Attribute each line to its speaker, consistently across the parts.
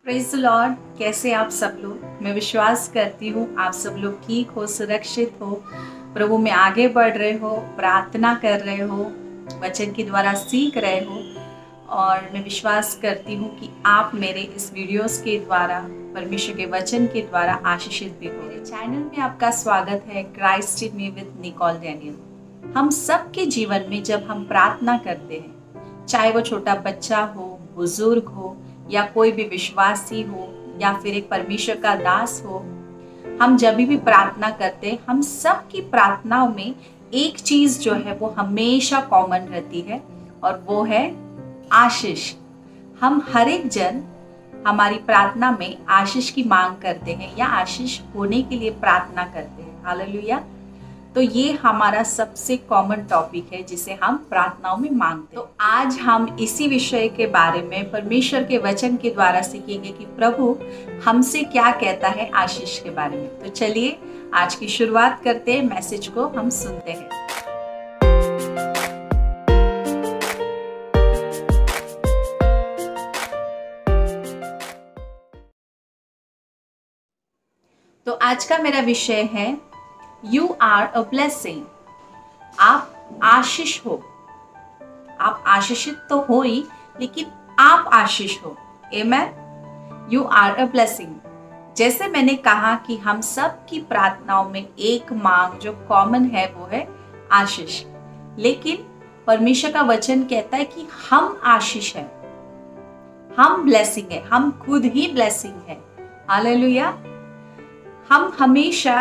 Speaker 1: Praise the Lord. कैसे आप सब लोग? मैं विश्वास करती हूँ आप सब लोग ठीक हो, सुरक्षित हो, प्रभु में आगे बढ़ रहे हो, प्रार्थना कर रहे हो, वचन के द्वारा सीख रहे हो। और मैं विश्वास करती हूँ कि आप मेरे इस वीडियोस के द्वारा, परमेश्वर के वचन के द्वारा आशीषित भी हो। मेरे चैनल में आपका स्वागत है, Christ in me with Nicole Daniel. हम सब के जीवन में जब हम प्रार्थना करते हैं, चाहे वो छोटा बच्चा हो, बुजुर्ग हो, या कोई भी विश्वासी हो, या फिर एक परमेश्वर का दास हो, हम जब भी प्रार्थना करते हैं, हम सब की प्रार्थनाओं में एक चीज जो है वो हमेशा कॉमन रहती है, और वो है आशीष। हम हर एक जन हमारी प्रार्थना में आशीष की मांग करते हैं या आशीष होने के लिए प्रार्थना करते हैं। हालेलुया। तो ये हमारा सबसे कॉमन टॉपिक है जिसे हम प्रार्थनाओं में मांगते हैं। तो आज हम इसी विषय के बारे में परमेश्वर के वचन के द्वारा सीखेंगे कि प्रभु हमसे क्या कहता है आशीष के बारे में। तो चलिए आज की शुरुआत करते हैं, मैसेज को हम सुनते हैं। तो आज का मेरा विषय है You are a blessing। आप आशीष हो। आप आशीषित तो हो ही, लेकिन आप आशीष हो। Amen। You are a blessing। जैसे मैंने कहा कि हम सब की प्रार्थनाओं में एक मांग जो कॉमन है वो है आशीष, लेकिन परमेश्वर का वचन कहता है कि हम आशीष है, हम ब्लेसिंग है, हम खुद ही ब्लेसिंग है। हालेलुया। हम हमेशा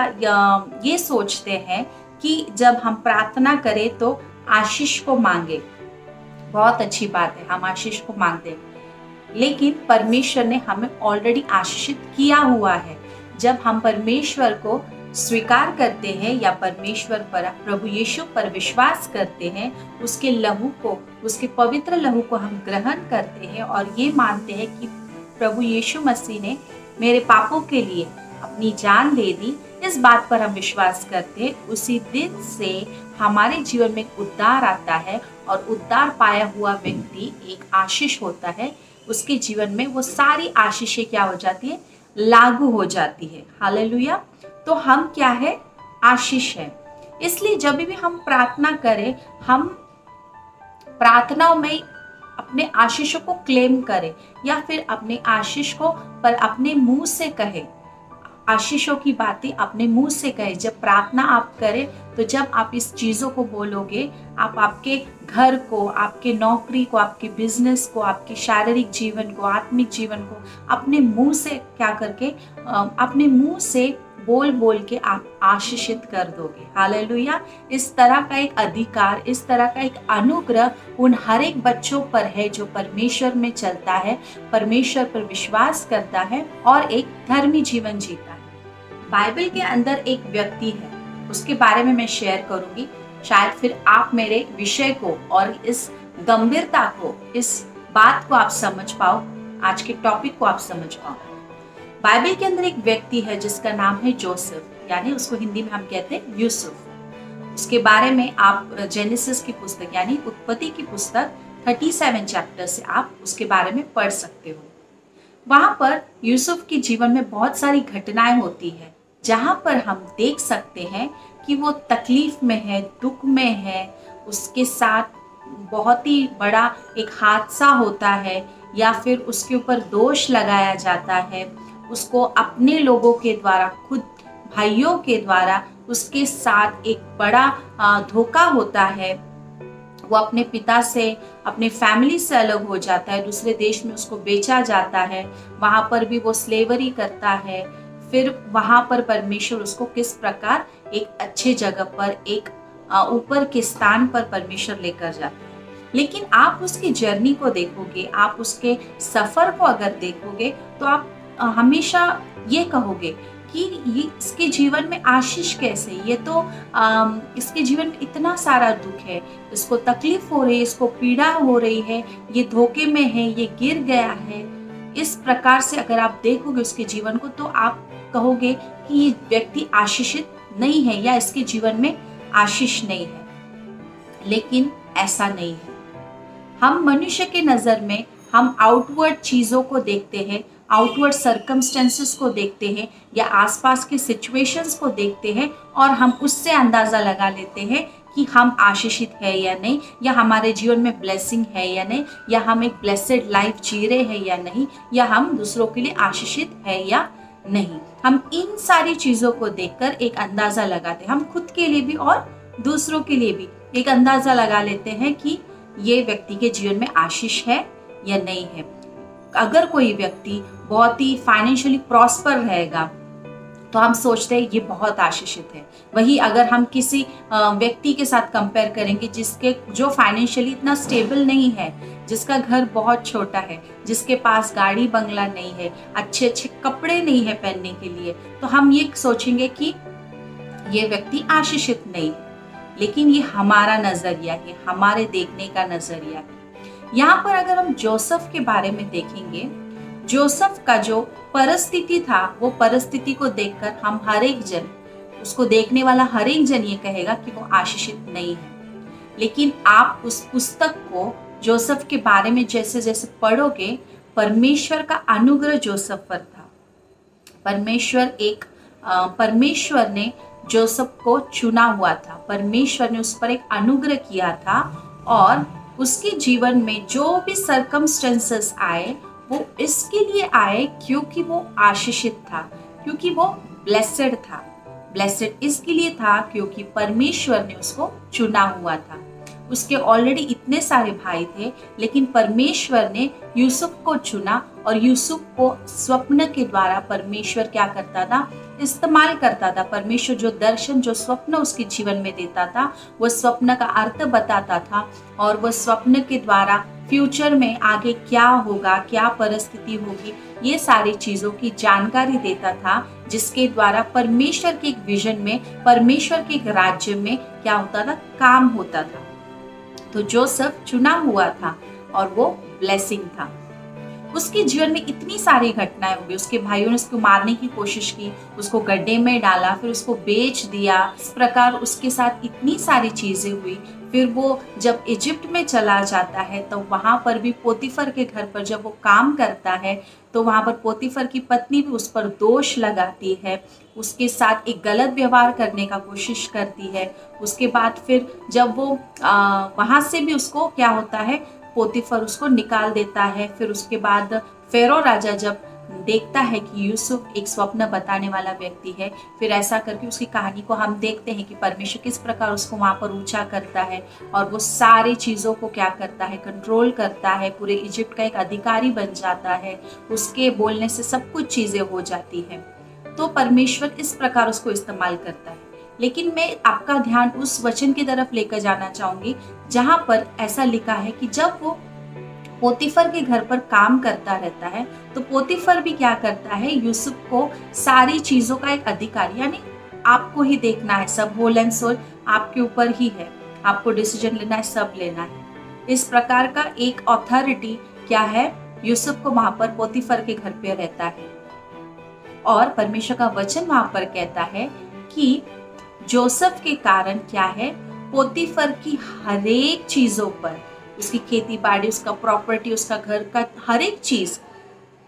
Speaker 1: ये सोचते हैं कि जब हम प्रार्थना करें तो आशीष को मांगे। बहुत अच्छी बात है, हम आशीष को मांगते हैं, लेकिन परमेश्वर ने हमें ऑलरेडी आशीषित किया हुआ है। जब हम परमेश्वर को स्वीकार करते हैं या परमेश्वर पर, प्रभु यीशु पर विश्वास करते हैं, उसके लहू को, उसके पवित्र लहू को हम ग्रहण करते हैं और ये मानते हैं कि प्रभु यीशु मसीह ने मेरे पापों के लिए अपनी जान दे दी, इस बात पर हम विश्वास करते हैं, उसी दिन से हमारे जीवन में उद्धार आता है और उद्धार पाया हुआ व्यक्ति एक आशीष होता है। उसके जीवन में वो सारी आशीषें क्या हो जाती है? लागू हो जाती है। हालेलुया। तो हम क्या है? आशीष है। इसलिए जब भी हम प्रार्थना करें, हम प्रार्थनाओं में अपने आशीषों को क्लेम करें या फिर अपने आशीष को पर अपने मुंह से कहें, आशीषों की बातें अपने मुंह से कहे। जब प्रार्थना आप करें तो जब आप इस चीजों को बोलोगे, आप आपके घर को, आपके नौकरी को, आपके बिजनेस को, आपके शारीरिक जीवन को, आत्मिक जीवन को अपने मुंह से क्या करके, अपने मुंह से बोल बोल के आप आशीषित कर दोगे। हालेलुया। इस तरह का एक अधिकार, इस तरह का एक अनुग्रह उन हर एक बच्चों पर है जो परमेश्वर में चलता है, परमेश्वर पर विश्वास करता है और एक धर्मी जीवन जीता है। बाइबल के अंदर एक व्यक्ति है, उसके बारे में मैं शेयर करूंगी, शायद फिर आप मेरे विषय को और इस गंभीरता को, इस बात को आप समझ पाओ, आज के टॉपिक को आप समझ पाओ। बाइबल के अंदर एक व्यक्ति है जिसका नाम है जोसेफ, यानी उसको हिंदी में हम कहते हैं यूसुफ। उसके बारे में आप जेनेसिस की पुस्तक यानी उत्पत्ति की पुस्तक 37 चैप्टर से आप उसके बारे में पढ़ सकते हो। वहां पर यूसुफ के जीवन में बहुत सारी घटनाएं होती है जहां पर हम देख सकते हैं कि वो तकलीफ में है, दुख में है, उसके साथ बहुत ही बड़ा एक हादसा होता है या फिर उसके ऊपर दोष लगाया जाता है, उसको अपने लोगों के द्वारा, खुद भाइयों के द्वारा उसके साथ एक बड़ा धोखा होता है। वो अपने पिता से, अपने फैमिली से अलग हो जाता है, दूसरे देश में उसको बेचा जाता है, वहां पर भी वो स्लेवरी करता है। फिर वहां पर परमेश्वर उसको किस प्रकार एक अच्छे जगह पर, एक ऊपर के स्थान पर परमेश्वर लेकर जाता है। लेकिन आप उसकी जर्नी को देखोगे, आप उसके सफर को अगर देखोगे तो आप हमेशा ये कहोगे कि ये इसके जीवन में आशीष कैसे? ये तो इसके जीवन में इतना सारा दुख है, इसको तकलीफ हो रही है, इसको पीड़ा हो रही है, ये धोखे में है, ये गिर गया है। इस प्रकार से अगर आप देखोगे उसके जीवन को तो आप कहोगे कि ये व्यक्ति आशीषित नहीं है या इसके जीवन में आशीष नहीं है। लेकिन ऐसा नहीं है। हम मनुष्य के नजर में हम आउटवर्ड चीजों को देखते हैं, आउटवर्ड सर्कमस्टेंसेस को देखते हैं या आसपास के सिचुएशंस को देखते हैं और हम उससे अंदाज़ा लगा लेते हैं कि हम आशीषित है या नहीं, या हमारे जीवन में ब्लेसिंग है या नहीं, या हम एक ब्लेसेड लाइफ जी रहे हैं या नहीं, या हम दूसरों के लिए आशीषित है या नहीं। हम इन सारी चीज़ों को देखकर एक अंदाज़ा लगाते हैं, हम खुद के लिए भी और दूसरों के लिए भी एक अंदाज़ा लगा लेते हैं कि ये व्यक्ति के जीवन में आशीष है या नहीं है। अगर कोई व्यक्ति बहुत ही फाइनेंशियली प्रॉस्पर रहेगा तो हम सोचते हैं ये बहुत आशीषित है। वही अगर हम किसी व्यक्ति के साथ कंपेयर करेंगे जो फाइनेंशियली इतना स्टेबल नहीं है, जिसका घर बहुत छोटा है, जिसके पास गाड़ी बंगला नहीं है, अच्छे अच्छे कपड़े नहीं है पहनने के लिए, तो हम ये सोचेंगे कि ये व्यक्ति आशीषित नहीं है। लेकिन ये हमारा नजरिया है, हमारे देखने का नजरिया है। यहाँ पर अगर हम जोसेफ के बारे में देखेंगे, जोसेफ का जो परिस्थिति था, वो परिस्थिति को देखकर हम हर एक जन, उसको देखने वाला हर एक जन ये कहेगा कि वो आशीषित नहीं है। लेकिन आप उस पुस्तक को जोसेफ के बारे में जैसे जैसे पढ़ोगे, परमेश्वर का अनुग्रह जोसेफ पर था। परमेश्वर ने जोसेफ को चुना हुआ था, परमेश्वर ने उस पर एक अनुग्रह किया था, और उसके जीवन में जो भी सर्कमस्टेंसेस आए वो इसके लिए आए क्योंकि वो आशीषित था, क्योंकि वो ब्लेसेड था। ब्लेसेड इसके लिए था क्योंकि परमेश्वर ने उसको चुना हुआ था। उसके ऑलरेडी इतने सारे भाई थे, लेकिन परमेश्वर ने यूसुफ को चुना, और यूसुफ को स्वप्न के द्वारा परमेश्वर क्या करता था, इस्तेमाल करता था। परमेश्वर जो दर्शन, जो स्वप्न उसके जीवन में देता था, वो स्वप्न का अर्थ बताता था, और वो स्वप्न के द्वारा फ्यूचर में आगे क्या होगा, क्या परिस्थिति होगी, ये सारी चीजों की जानकारी देता था, जिसके द्वारा परमेश्वर के एक विजन में, परमेश्वर के एक राज्य में क्या होता था, काम होता था। तो जोसेफ चुना हुआ था और वो ब्लेसिंग था। उसके जीवन में इतनी सारी घटनाएं हुई। उसके भाइयों ने उसको मारने की कोशिश की, उसको गड्ढे में डाला, फिर उसको बेच दिया। इस प्रकार उसके साथ इतनी सारी चीजें हुई। फिर वो जब इजिप्ट में चला जाता है तो वहां पर भी पोतीफर के घर पर जब वो काम करता है तो वहां पर पोतीफर की पत्नी भी उस पर दोष लगाती है, उसके साथ एक गलत व्यवहार करने का कोशिश करती है। उसके बाद फिर जब वो वहां से भी उसको क्या होता है, पोतीफर उसको निकाल देता है। फिर उसके बाद फेरो राजा जब देखता है कि यूसुफ एक स्वप्न बताने वाला व्यक्ति है, फिर ऐसा करके उसकी कहानी को हम देखते हैं कि परमेश्वर किस प्रकार उसको वहां पर ऊंचा करता है और वो सारी चीजों को क्या करता है, कंट्रोल करता है, पूरे इजिप्ट का एक अधिकारी बन जाता है, उसके बोलने से सब कुछ चीजें हो जाती है। तो परमेश्वर इस प्रकार उसको इस्तेमाल करता है। लेकिन मैं आपका ध्यान उस वचन की तरफ लेकर जाना चाहूंगी जहां पर ऐसा लिखा है कि जब वो पोतीफर के घर पर काम करता रहता है तो पोतीफर भी क्या करता है, यूसुफ को सारी चीजों का एक अधिकार, यानी आपको ही देखना है, सब होल एंड सोल आपके ऊपर ही है, आपको डिसीजन लेना है, सब लेना है। इस प्रकार का एक अथॉरिटी क्या है, यूसुफ को वहां पर पोतीफर के घर पे रहता है। और परमेश्वर का वचन वहां पर कहता है कि जोसेफ के कारण क्या है, पोतीफर की हर एक चीजों पर, उसकी खेती बाड़ी, उसका प्रॉपर्टी, उसका घर का हर एक चीज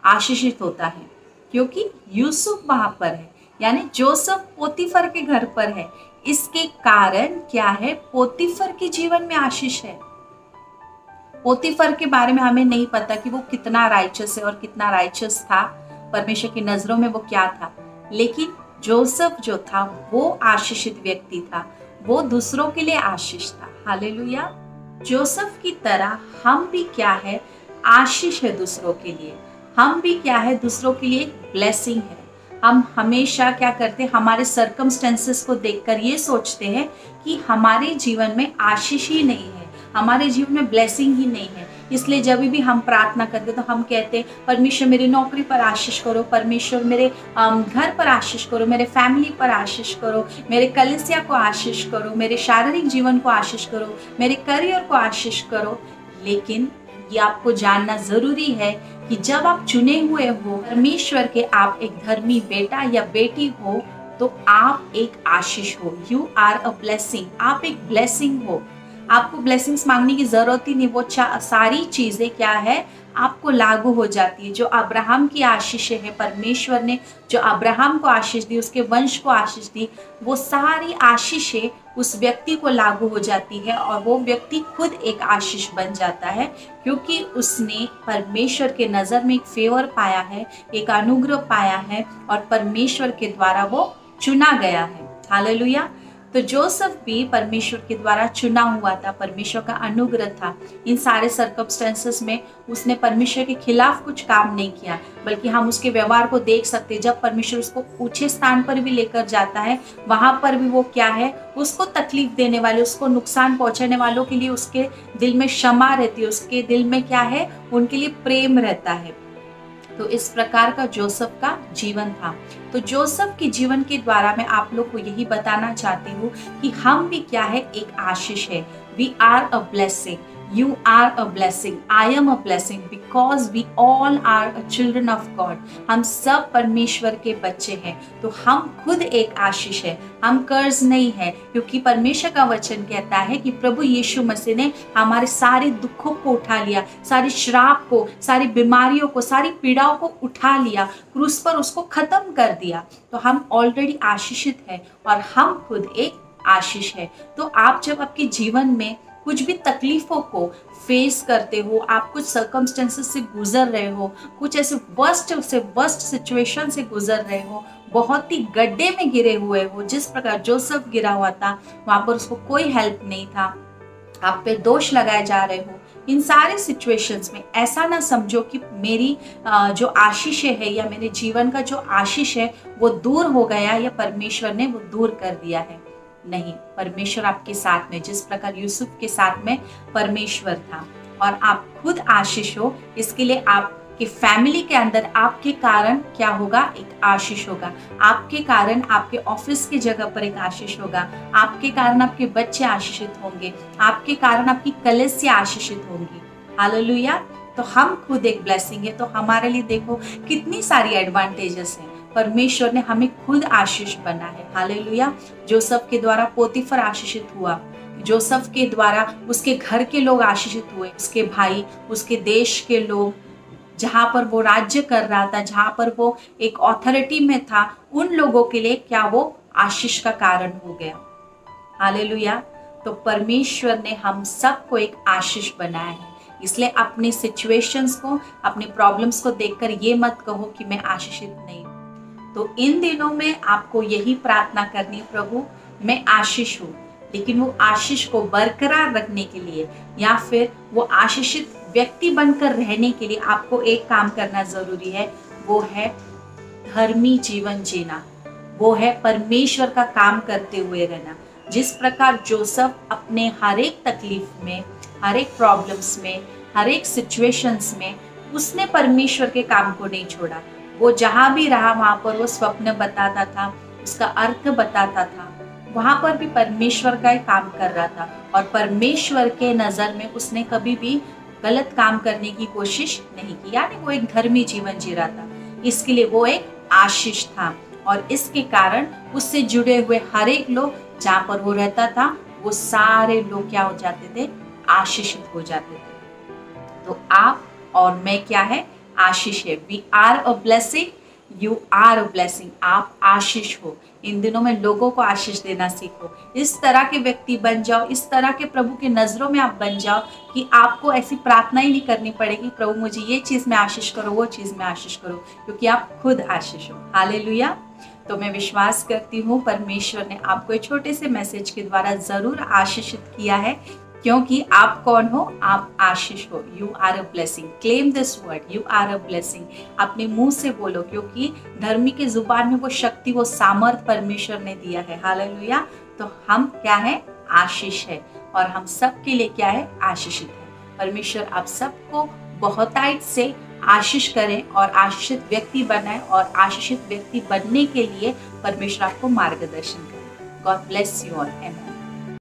Speaker 1: आशीषित होता है, क्योंकि यूसुफ वहां पर है, यानी जोसेफ पोतीफर के घर पर है। इसके कारण क्या है, पोतीफर के जीवन में आशीष है। पोतीफर के बारे में हमें नहीं पता कि वो कितना राइचस है और कितना राइचस था, परमेश्वर की नजरों में वो क्या था, लेकिन जोसेफ जो था वो आशीषित व्यक्ति था, वो दूसरों के लिए आशीष था। हालेलुया। जोसेफ की तरह हम भी क्या है, आशीष है दूसरों के लिए। हम भी क्या है, दूसरों के लिए ब्लेसिंग है। हम हमेशा क्या करते हैं, हमारे सर्कमस्टेंसेस को देखकर ये सोचते हैं कि हमारे जीवन में आशीष ही नहीं है, हमारे जीवन में ब्लेसिंग ही नहीं है। इसलिए जब भी हम प्रार्थना करते तो हम कहते हैं, परमेश्वर मेरी नौकरी पर आशीष करो, परमेश्वर मेरे घर पर आशीष करो, मेरे फैमिली पर आशीष करो, मेरे कलीसिया को आशीष करो, मेरे शारीरिक जीवन को आशीष करो, मेरे करियर को आशीष करो। लेकिन ये आपको जानना जरूरी है कि जब आप चुने हुए हो परमेश्वर के, आप एक धर्मी बेटा या बेटी हो, तो आप एक आशीष हो। यू आर अ ब्लेसिंग, आप एक ब्लेसिंग हो। आपको ब्लेसिंग्स मांगने की जरूरत ही नहीं, वो सारी चीजें क्या है आपको लागू हो जाती है। जो अब्राहम की आशीषें है, परमेश्वर ने जो अब्राहम को आशीष दी, उसके वंश को आशीष दी, वो सारी आशीषें उस व्यक्ति को लागू हो जाती है और वो व्यक्ति खुद एक आशीष बन जाता है, क्योंकि उसने परमेश्वर के नजर में एक फेवर पाया है, एक अनुग्रह पाया है और परमेश्वर के द्वारा वो चुना गया है। हालेलुया। तो जोसेफ भी परमेश्वर के द्वारा चुना हुआ था, परमेश्वर का अनुग्रह था। इन सारे सर्कमस्टेंसेस में उसने परमेश्वर के खिलाफ कुछ काम नहीं किया, बल्कि हम उसके व्यवहार को देख सकते हैं। जब परमेश्वर उसको ऊंचे स्थान पर भी लेकर जाता है, वहां पर भी वो क्या है, उसको तकलीफ देने वाले, उसको नुकसान पहुंचाने वालों के लिए उसके दिल में क्षमा रहती है, उसके दिल में क्या है, उनके लिए प्रेम रहता है। तो इस प्रकार का जोसेफ का जीवन था। तो जोसेफ के जीवन के द्वारा मैं आप लोग को यही बताना चाहती हूँ कि हम भी क्या है, एक आशीष है। We are a blessing, you are a blessing, I am a blessing, because we all are a children of God. हम सब परमेश्वर के बच्चे हैं, तो हम खुद एक आशीष है, हम कर्ज नहीं है, क्योंकि परमेश्वर का वचन कहता है कि प्रभु यीशु मसीह ने हमारे सारे दुखों को उठा लिया, सारी श्राप को, सारी बीमारियों को, सारी पीड़ाओं को उठा लिया, क्रूस पर उसको खत्म कर दिया। तो हम ऑलरेडी आशीषित है और हम खुद एक आशीष है। तो आप जब आपके जीवन में कुछ भी तकलीफों को फेस करते हो, आप कुछ सर्कमस्टेंसेस से गुजर रहे हो, कुछ ऐसे वर्स्ट सिचुएशन से गुजर रहे हो, बहुत ही गड्ढे में गिरे हुए हो, जिस प्रकार जोसेफ गिरा हुआ था, वहां पर उसको कोई हेल्प नहीं था, आप पे दोष लगाए जा रहे हो, इन सारे सिचुएशंस में ऐसा ना समझो कि मेरी जो आशीष है या मेरे जीवन का जो आशीष है वो दूर हो गया या परमेश्वर ने वो दूर कर दिया है। नहीं, परमेश्वर आपके साथ में, जिस प्रकार यूसुफ के साथ में परमेश्वर था, और आप खुद आशीष हो। इसके लिए आपकी फैमिली के अंदर आपके कारण क्या होगा, एक आशीष होगा। आपके कारण आपके ऑफिस की जगह पर एक आशीष होगा, आपके कारण आपके बच्चे आशीषित होंगे, आपके कारण आपकी कलीसिया आशीषित होंगी। हालेलुया। तो हम खुद एक ब्लेसिंग है। तो हमारे लिए देखो कितनी सारी एडवांटेजेस हैं। परमेश्वर ने हमें खुद आशीष बना है। हालेलुया। जोसेफ के द्वारा पोतीफर आशीषित हुआ, जोसेफ के द्वारा उसके घर के लोग आशीषित हुए, उसके भाई, उसके देश के लोग, जहां पर वो राज्य कर रहा था, जहां पर वो एक ऑथोरिटी में था, उन लोगों के लिए क्या वो आशीष का कारण हो गया। हालेलुया। तो परमेश्वर ने हम सबको एक आशीष बनाया है। इसलिए अपनी सिचुएशंस को, अपनी प्रॉब्लम्स को देखकर ये मत कहो कि मैं आशीषित नहीं। तो इन दिनों में आपको यही प्रार्थना करनी, प्रभु मैं आशीष हूँ, लेकिन वो आशीष को बरकरार रखने के लिए या फिर वो आशीषित व्यक्ति बनकर रहने के लिए आपको एक काम करना जरूरी है, वो है धर्मी जीवन जीना, वो है परमेश्वर का काम करते हुए रहना। जिस प्रकार जोसेफ अपने हर एक तकलीफ में, हर एक प्रॉब्लम्स में, हर एक सिचुएशंस में उसने परमेश्वर के काम को नहीं छोड़ा। वो जहां भी रहा वहां पर वो स्वप्न बताता था, उसका अर्थ बताता था, वहां पर भी परमेश्वर का काम कर रहा था और परमेश्वर के नजर में उसने कभी भी गलत काम करने की कोशिश नहीं की, यानी वो एक धर्मी जीवन जी रहा था। इसके लिए वो एक आशीष था और इसके कारण उससे जुड़े हुए हर एक लोग, जहां पर वो रहता था, वो सारे लोग क्या हो जाते थे, आशीषित हो जाते थे। तो आप और मैं क्या है, आशीष है। We are a blessing, you are a blessing. आप आशीष हो। इन दिनों में लोगों को आशीष देना सीखो। इस तरह के व्यक्ति बन जाओ, इस तरह के प्रभु के नजरों में आप बन जाओ कि आपको ऐसी प्रार्थना ही नहीं करनी पड़ेगी, प्रभु मुझे ये चीज में आशीष करो, वो चीज में आशीष करो, क्योंकि आप खुद आशीष हो। हालेलुया। तो मैं विश्वास करती हूँ परमेश्वर ने आपको एक छोटे से मैसेज के द्वारा जरूर आशीषित किया है, क्योंकि आप कौन हो, आप आशीष हो। You are a blessing. Claim this word, you are a blessing. अपने मुंह से बोलो, क्योंकि धर्मी के जुबान में वो शक्ति, वो सामर्थ परमेश्वर ने दिया है। हालेलुया। तो हम क्या है, आशीष है और हम सबके लिए क्या है, आशीषित है। परमेश्वर आप सबको बहुतायत से आशीष करें और आशीषित व्यक्ति बनाए और आशीषित व्यक्ति बनने के लिए परमेश्वर आपको मार्गदर्शन करें। God bless you all.